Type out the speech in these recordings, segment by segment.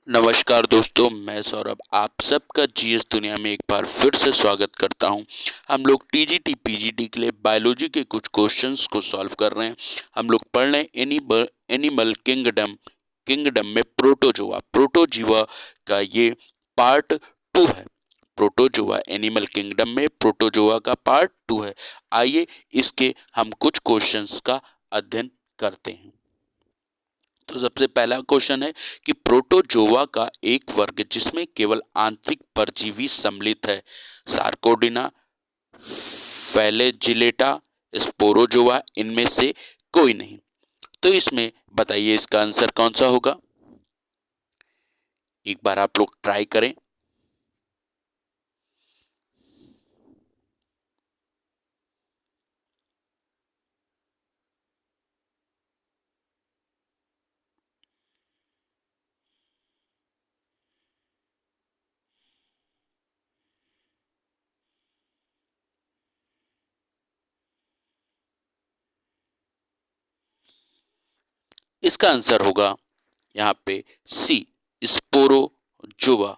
नमस्कार दोस्तों, मैं सौरभ आप सबका जीएस दुनिया में एक बार फिर से स्वागत करता हूं। हम लोग टीजीटी पीजीटी के लिए बायोलॉजी के कुछ क्वेश्चंस को सॉल्व कर रहे हैं। हम लोग पढ़ रहे हैं एनिमल किंगडम में प्रोटोजोआ प्रोटोजीवा का ये पार्ट 2 है। प्रोटोजोआ एनिमल किंगडम में प्रोटोजोआ का पार्ट 2 है। आइए इसके हम कुछ क्वेश्चंस का अध्ययन करते हैं। तो सबसे पहला क्वेश्चन है कि प्रोटोजोआ का एक वर्ग जिसमें केवल आंतरिक परजीवी सम्मिलित है, सार्कोडिना, फ्लैजेलेटा, स्पोरोजोआ, इनमें से कोई नहीं। तो इसमें बताइए इसका आंसर कौन सा होगा। एक बार आप लोग ट्राई करें। इसका आंसर होगा यहाँ पे सी, स्पोरोजोआ।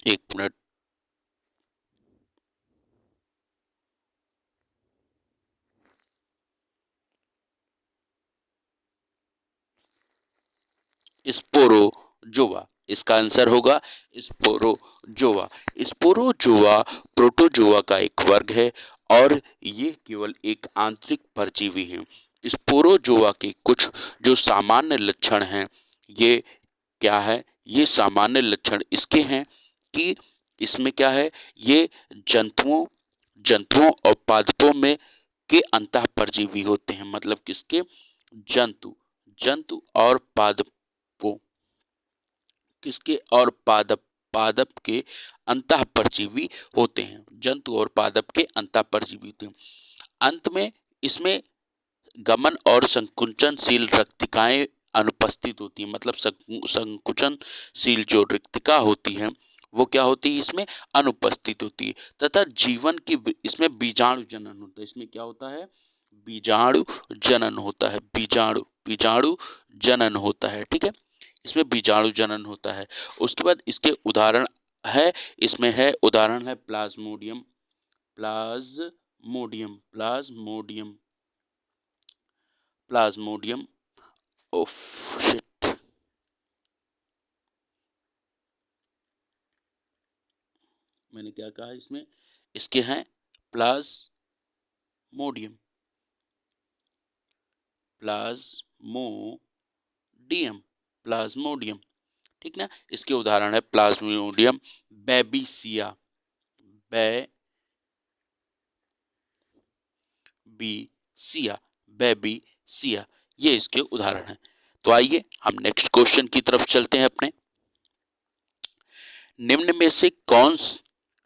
एक मिनट। स्पोरोजोआ इसका आंसर होगा स्पोरोजोआ। स्पोरोजोआ प्रोटोजोआ का एक वर्ग है और ये केवल एक आंतरिक परजीवी है। स्पोरोजोआ के कुछ जो सामान्य लक्षण हैं, ये क्या है? ये सामान्य लक्षण इसके हैं कि इसमें क्या है, ये जंतुओं जंतुओं और पादपों में के अंतः परजीवी होते हैं। मतलब किसके? जंतु जंतु और पादपों किसके? और पादप पादप के अंतः परजीवी होते हैं। जंतु और पादप के अंतः परजीवी होते हैं। अंत में इसमें गमन और संकुचनशील रक्तिकाएं अनुपस्थित होती हैं। मतलब संकुचनशील जो रक्तिका होती है वो क्या होती है? इसमें अनुपस्थित होती है। तथा जीवन की इसमें बीजाणु जनन होता है। इसमें क्या होता है? बीजाणु जनन होता है। बीजाणु जनन होता है। ठीक है, इसमें बीजाणु जनन होता है। उसके बाद इसके उदाहरण है, इसमें है उदाहरण है Plasmodium Plasmodium Plasmodium Plasmodium of shit मैंने क्या कहा? इसमें इसके हैं प्लाज्मोडियम प्लाज्मोडियम प्लाज्मोडियम ठीक ना। इसके उदाहरण है प्लाज्मोडियम बेबिसिया बेबिसिया बेबिसिया, ये इसके उदाहरण हैं। तो आइए हम नेक्स्ट क्वेश्चन की तरफ चलते हैं अपने। निम्न में से कौन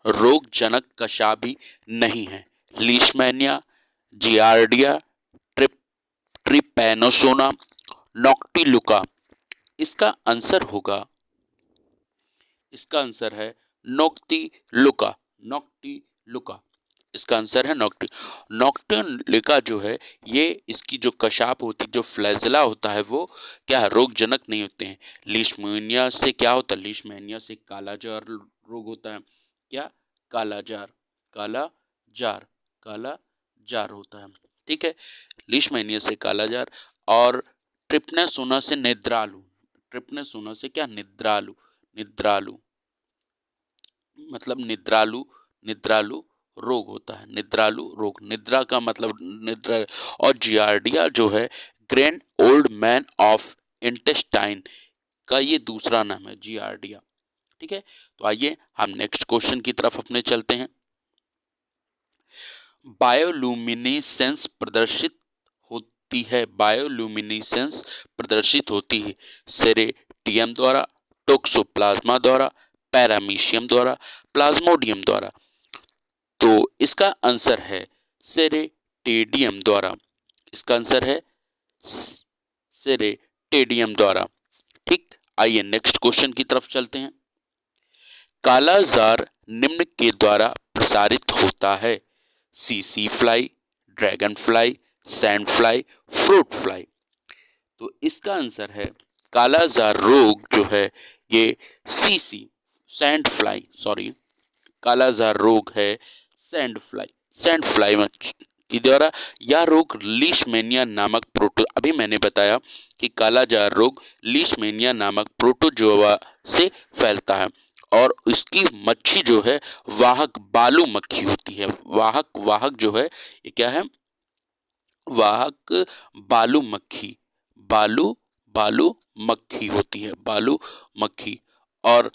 रोगजनक कशाभी नहीं है? Leishmania, Giardia, Trypanosoma, Noctiluca. इसका आंसर होगा, इसका आंसर है नॉक्टिलुका। नॉक्टिलुका इसका आंसर है नॉक्टिलुका जो है, ये इसकी जो कशाप होती है, जो फ्लैजेला होता है, वो क्या है? रोगजनक नहीं होते हैं। लीशमैनिया से क्या होता है? लीशमैनिया से कालाजार रोग होता है। क्या? कालाजार कालाजार कालाजार होता है। ठीक है, लीशमैनिया से कालाजार। और ट्रिपनोसोमा से निद्रालु। ट्रिपनोसोमा से क्या? निद्रालु निद्रालु मतलब निद्रालु निद्रालु रोग होता है। निद्रालु रोग, निद्रा का मतलब निद्रा। और जियार्डिया जो है, grand old man of intestine का ये दूसरा नाम है, जियार्डिया। ठीक है, तो आइए हम नेक्स्ट क्वेश्चन की तरफ अपने चलते हैं। बायोलुमिनेसेंस प्रदर्शित होती है। बायोलुमिनेसेंस प्रदर्शित होती है सेरेटियम द्वारा, टोक्सोप्लाज्मा द्वारा, पैरामीशियम द्वारा, प्लाज्मोडियम द्वारा। तो इसका आंसर है सेरेटेडियम द्वारा। इसका आंसर है सेरेटेडियम द्वारा। ठीक, आइए नेक्स्ट क्वेश्चन की तरफ चलते हैं। कालाजार निम्न के द्वारा प्रसारित होता है? CC fly, dragon fly, sand fly, fruit fly. तो इसका आंसर है कालाजार रोग जो है ये सीसी सैंड फ्लाई सॉरी कालाजार रोग है सैंड फ्लाई मच्छी के द्वारा। यह रोग लीशमैनिया नामक प्रोटो अभी मैंने बताया कि कालाजार रोग लीशमैनिया नामक प्रोटोजोआ से फैलता है और इसकी मच्छी जो है वाहक बालू मक्खी होती है। वाहक वाहक जो है ये क्या है? वाहक बालू मक्खी बालू बालू मक्खी होती है बालू मक्खी। और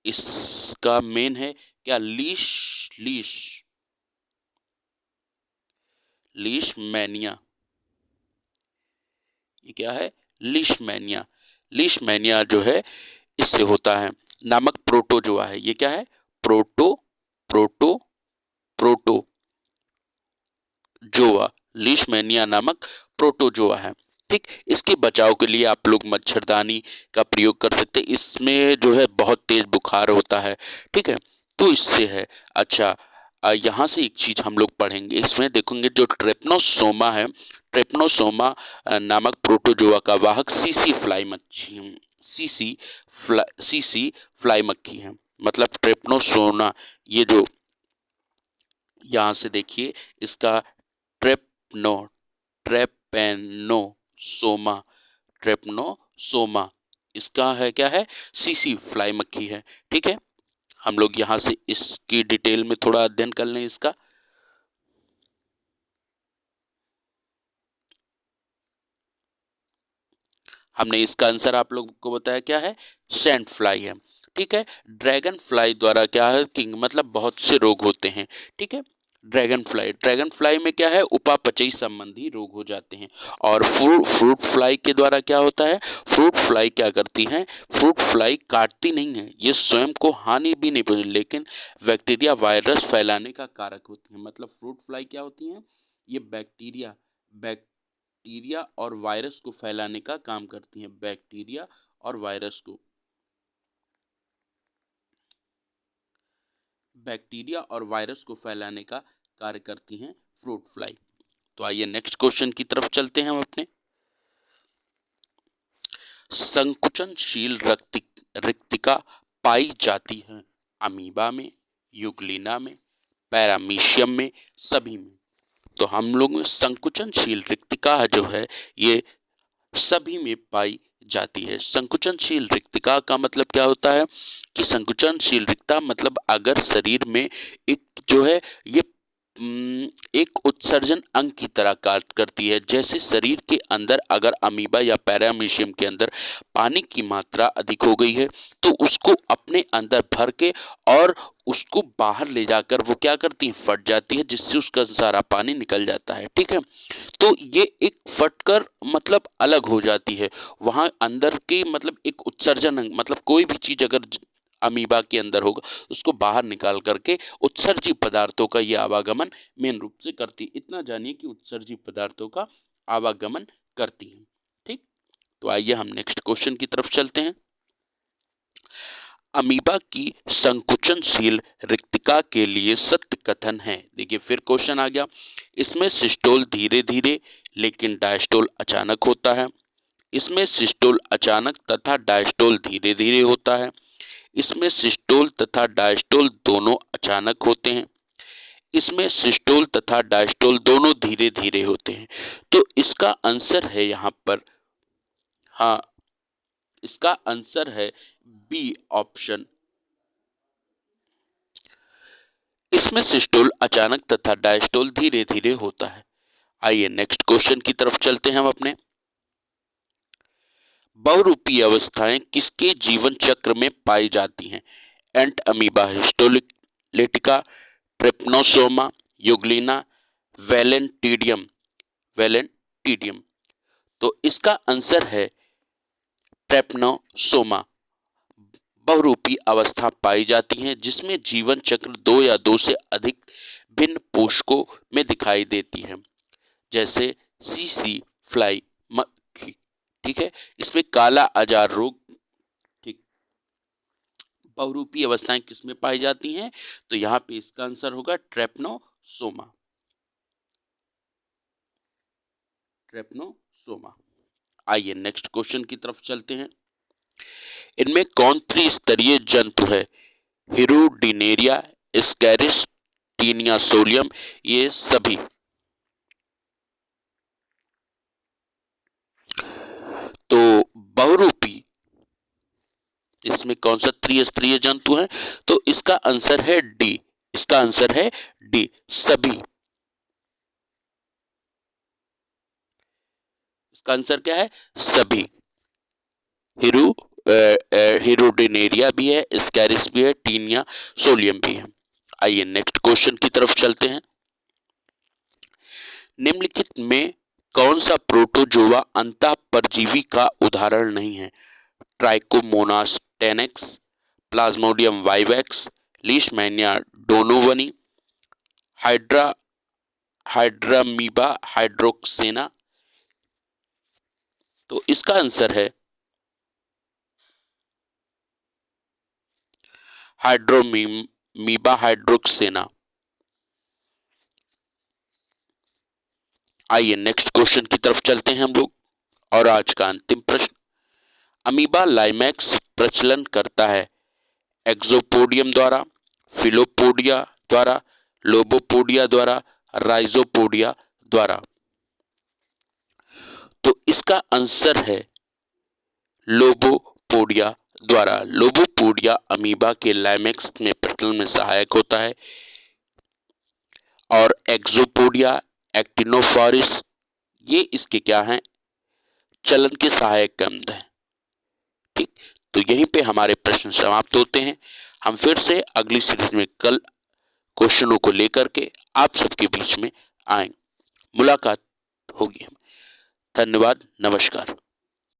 इसका मेन है क्या? Leash leash Leishmania. ये क्या है? लीशमैनिया। लीशमैनिया जो है इससे होता है नामक प्रोटोजोआ है। ये क्या है? प्रोटो प्रोटो प्रोटोजोआ लीशमैनिया नामक प्रोटोजोआ है। ठीक, इसके बचाव के लिए आप लोग मच्छरदानी का प्रयोग कर सकते हैं। इसमें जो है बहुत तेज बुखार होता है। ठीक है, तो इससे है। अच्छा, यहाँ से एक चीज हम लोग पढ़ेंगे, इसमें देखेंगे जो ट्रेपनोसोमा है, ट्रेपनोसोमा नामक प्रोटोजोआ का वाहक सीसी फ्लाई मच्छी सीसी फ्लाई मक्खी है। मतलब ट्रेपनोसोमा, ये जो यहाँ से देखिए इसका ट्रेपनो ट्रेपेनोसोमा ट्रेपनोसोमा इसका है क्या है? सीसी फ्लाई मक्खी है। ठीक है, हम लोग यहाँ से इसकी डिटेल में थोड़ा अध्ययन कर लें इसका। हमने इसका आंसर आप लोगों को बताया क्या है? सैंड फ्लाई है। ठीक है, ड्रैगन फ्लाई द्वारा क्या है कि मतलब बहुत से रोग होते हैं। ठीक है, ड्रैगन फ्लाई में क्या है? उपापचयी संबंधी रोग हो जाते हैं। और फ्रूट फ्लाई के द्वारा क्या होता है? फ्रूट फ्लाई क्या करती है? फ्रूट फ्लाई काटती नहीं है, ये स्वयं को हानि भी नहीं पहुंचाती, लेकिन बैक्टीरिया वायरस फैलाने का कारक होती है। मतलब फ्रूट फ्लाई क्या होती है? ये बैक्टीरिया और वायरस को फैलाने का काम करती हैं। बैक्टीरिया और वायरस को फैलाने का कार्य करती हैं फ्रूट फ्लाई। तो आइए नेक्स्ट क्वेश्चन की तरफ चलते हैं हम अपने। संकुचनशील रिक्तिका पाई जाती है अमीबा में, यूग्लिना में, पैरामीशियम में, सभी में। तो हम लोग में संकुचनशील रिक्तिका जो है ये सभी में पाई जाती है। संकुचनशील रिक्तिका का मतलब क्या होता है कि संकुचनशील रिक्ता मतलब अगर शरीर में एक जो है ये एक उत्सर्जन अंग की तरह कार्य करती है। जैसे शरीर के अंदर अगर अमीबा या पैरामीशियम के अंदर पानी की मात्रा अधिक हो गई है तो उसको अपने अंदर भर के और उसको बाहर ले जाकर वो क्या करती है? फट जाती है, जिससे उसका सारा पानी निकल जाता है। ठीक है, तो ये एक फटकर मतलब अलग हो जाती है। वहां अंदर के मतलब एक उत्सर्जन मतलब कोई भी चीज अगर अमीबा के अंदर होगा उसको बाहर निकाल करके उत्सर्जी पदार्थों का ये आवागमन मेन रूप से करती है। इतना जानिए कि उत्सर्जी पदार्थों का आवागमन करती है। ठीक, तो आइए हम नेक्स्ट क्वेश्चन की तरफ चलते हैं। अमीबा की संकुचनशील रिक्तिका के लिए सत्य कथन है। देखिए फिर क्वेश्चन आ गया। इसमें सिस्टोल धीरे धीरे लेकिन डायस्टोल अचानक होता है। इसमें सिस्टोल अचानक तथा डायस्टोल धीरे धीरे होता है। इसमें सिस्टोल तथा डायस्टोल दोनों अचानक होते हैं। इसमें सिस्टोल तथा डायस्टोल दोनों धीरे धीरे होते हैं। तो इसका आंसर है यहाँ पर, हाँ इसका आंसर है बी ऑप्शन। इसमें सिस्टोल अचानक तथा डायस्टोल धीरे धीरे होता है। आइए नेक्स्ट क्वेश्चन की तरफ चलते हैं हम अपने। बहुरूपी अवस्थाएं किसके जीवन चक्र में पाई जाती हैं? एंट अमीबा हिस्टोलिटिका, ट्रिप्नोसोमा, यूग्लिना, वेलेंटिडियम वेलेंटिडियम। तो इसका आंसर है ट्रेपनोसोमा। बहुरूपी अवस्था पाई जाती है जिसमें जीवन चक्र दो या दो से अधिक भिन्न पोषकों में दिखाई देती है, जैसे सीसी फ्लाई मक्खी। ठीक है, इसमें काला आजार रोग। ठीक, बहुरूपी अवस्थाएं किसमें पाई जाती हैं? तो यहाँ पे इसका आंसर होगा ट्रेपनोसोमा। आइए नेक्स्ट क्वेश्चन की तरफ चलते हैं। इनमें कौन त्रिस्तरीय जंतु है? हिरुडिनेरिया, स्कैरिस, टीनिया सोलियम, ये सभी। तो बहुरूपी इसमें कौन सा त्रिस्तरीय जंतु है? तो इसका आंसर है डी। इसका आंसर है डी, सभी। इसका आंसर क्या है? सभी। हिरुडिनेरिया भी है, स्कैरिस भी है, टीनिया सोलियम भी है। आइए नेक्स्ट क्वेश्चन की तरफ चलते हैं। निम्नलिखित में कौन सा प्रोटोजोआ अंतःपरजीवी का उदाहरण नहीं है? Trichomonas tenax, Plasmodium vivax, Leishmania donovani, Hydramoeba hydroxena. तो इसका आंसर है हाइड्रोमीबा हाइड्रोक्सेना। आइए नेक्स्ट क्वेश्चन की तरफ चलते हैं हम लोग, और आज का अंतिम प्रश्न। अमीबा लाइमैक्स प्रचलन करता है एक्सोपोडियम द्वारा, फिलोपोडिया द्वारा, लोबोपोडिया द्वारा, राइजोपोडिया द्वारा। तो इसका आंसर है लोबोपोडिया द्वारा। लोबोपोडिया अमीबा के लाइमैक्स में प्रचलन में सहायक होता है, और एक्सोपोडिया एक्टिनोफोरिस ये इसके क्या हैं? चलन के सहायक अंग हैं। ठीक, तो यहीं पे हमारे प्रश्न समाप्त होते हैं। हम फिर से अगली सीरीज में कल क्वेश्चनों को लेकर के आप सबके बीच में आएंगे, मुलाकात होगी। धन्यवाद, नमस्कार।